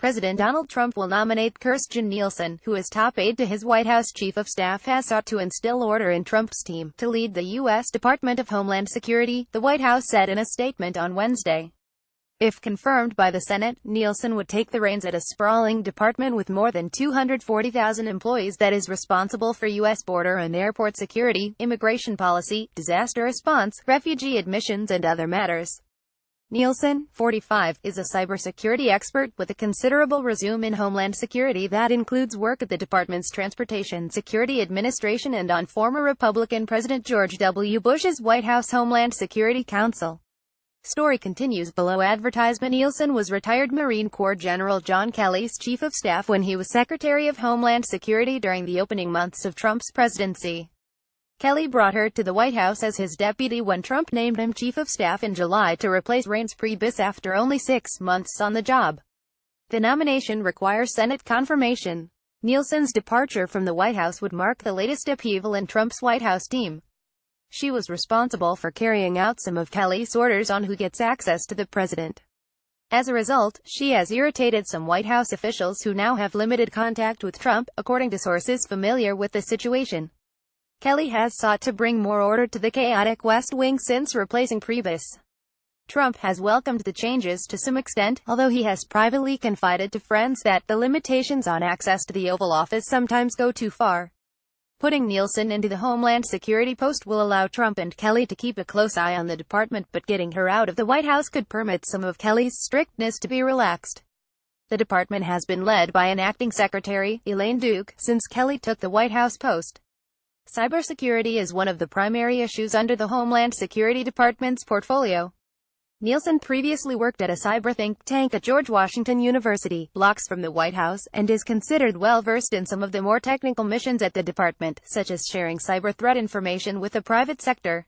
President Donald Trump will nominate Kirstjen Nielsen, who is top aide to his White House chief of staff, has sought to instill order in Trump's team, to lead the U.S. Department of Homeland Security, the White House said in a statement on Wednesday. If confirmed by the Senate, Nielsen would take the reins at a sprawling department with more than 240,000 employees that is responsible for U.S. border and airport security, immigration policy, disaster response, refugee admissions and other matters. Nielsen, 45, is a cybersecurity expert with a considerable resume in Homeland Security that includes work at the department's Transportation Security Administration and on former Republican President George W. Bush's White House Homeland Security Council. Story continues below. Advertisement. Nielsen was retired Marine Corps General John Kelly's chief of staff when he was Secretary of Homeland Security during the opening months of Trump's presidency. Kelly brought her to the White House as his deputy when Trump named him chief of staff in July to replace Reince Priebus after only 6 months on the job. The nomination requires Senate confirmation. Nielsen's departure from the White House would mark the latest upheaval in Trump's White House team. She was responsible for carrying out some of Kelly's orders on who gets access to the president. As a result, she has irritated some White House officials who now have limited contact with Trump, according to sources familiar with the situation. Kelly has sought to bring more order to the chaotic West Wing since replacing Priebus. Trump has welcomed the changes to some extent, although he has privately confided to friends that the limitations on access to the Oval Office sometimes go too far. Putting Nielsen into the Homeland Security post will allow Trump and Kelly to keep a close eye on the department, but getting her out of the White House could permit some of Kelly's strictness to be relaxed. The department has been led by an acting secretary, Elaine Duke, since Kelly took the White House post. Cybersecurity is one of the primary issues under the Homeland Security Department's portfolio. Nielsen previously worked at a cyber think tank at George Washington University, blocks from the White House, and is considered well-versed in some of the more technical missions at the department, such as sharing cyber threat information with the private sector.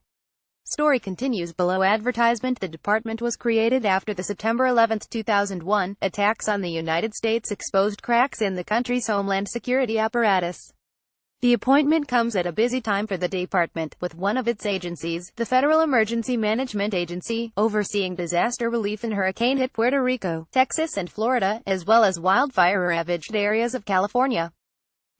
Story continues below. Advertisement. The department was created after the September 11, 2001, attacks on the United States exposed cracks in the country's Homeland Security apparatus. The appointment comes at a busy time for the department, with one of its agencies, the Federal Emergency Management Agency, overseeing disaster relief in hurricane-hit Puerto Rico, Texas and Florida, as well as wildfire-ravaged areas of California.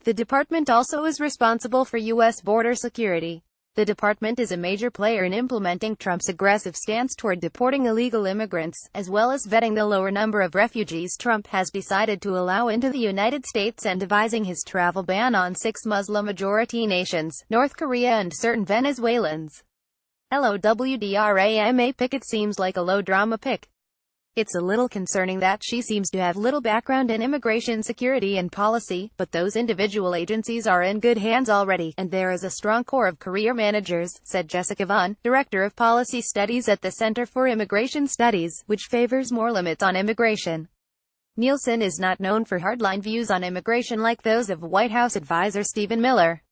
The department also is responsible for U.S. border security. The department is a major player in implementing Trump's aggressive stance toward deporting illegal immigrants, as well as vetting the lower number of refugees Trump has decided to allow into the United States and devising his travel ban on 6 Muslim-majority nations, North Korea and certain Venezuelans. LOWDRAMA pick. It seems like a low-drama pick. It's a little concerning that she seems to have little background in immigration security and policy, but those individual agencies are in good hands already, and there is a strong core of career managers, said Jessica Vaughn, Director of Policy Studies at the Center for Immigration Studies, which favors more limits on immigration. Nielsen is not known for hardline views on immigration like those of White House advisor Stephen Miller.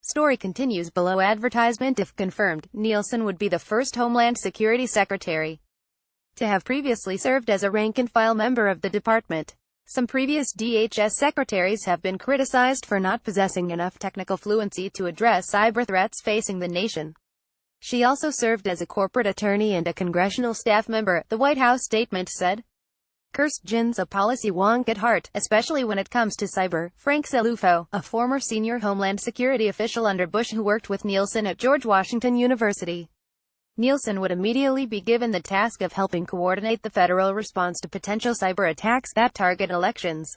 Story continues below. Advertisement. If confirmed, Nielsen would be the first Homeland Security Secretary to have previously served as a rank-and-file member of the department. Some previous DHS secretaries have been criticized for not possessing enough technical fluency to address cyber threats facing the nation. She also served as a corporate attorney and a congressional staff member, the White House statement said. Kirstjen's a policy wonk at heart, especially when it comes to cyber. Frank Celufo, a former senior Homeland Security official under Bush who worked with Nielsen at George Washington University. Nielsen would immediately be given the task of helping coordinate the federal response to potential cyber attacks that target elections.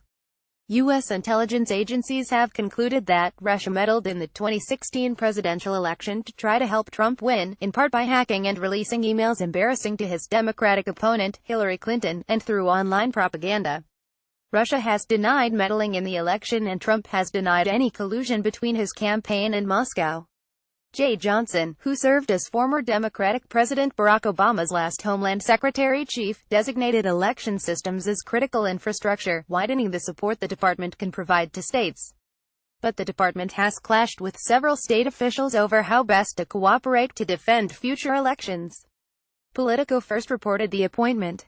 U.S. intelligence agencies have concluded that Russia meddled in the 2016 presidential election to try to help Trump win, in part by hacking and releasing emails embarrassing to his Democratic opponent, Hillary Clinton, and through online propaganda. Russia has denied meddling in the election and Trump has denied any collusion between his campaign and Moscow. Jay Johnson, who served as former Democratic President Barack Obama's last Homeland Secretary chief, designated election systems as critical infrastructure, widening the support the department can provide to states. But the department has clashed with several state officials over how best to cooperate to defend future elections. Politico first reported the appointment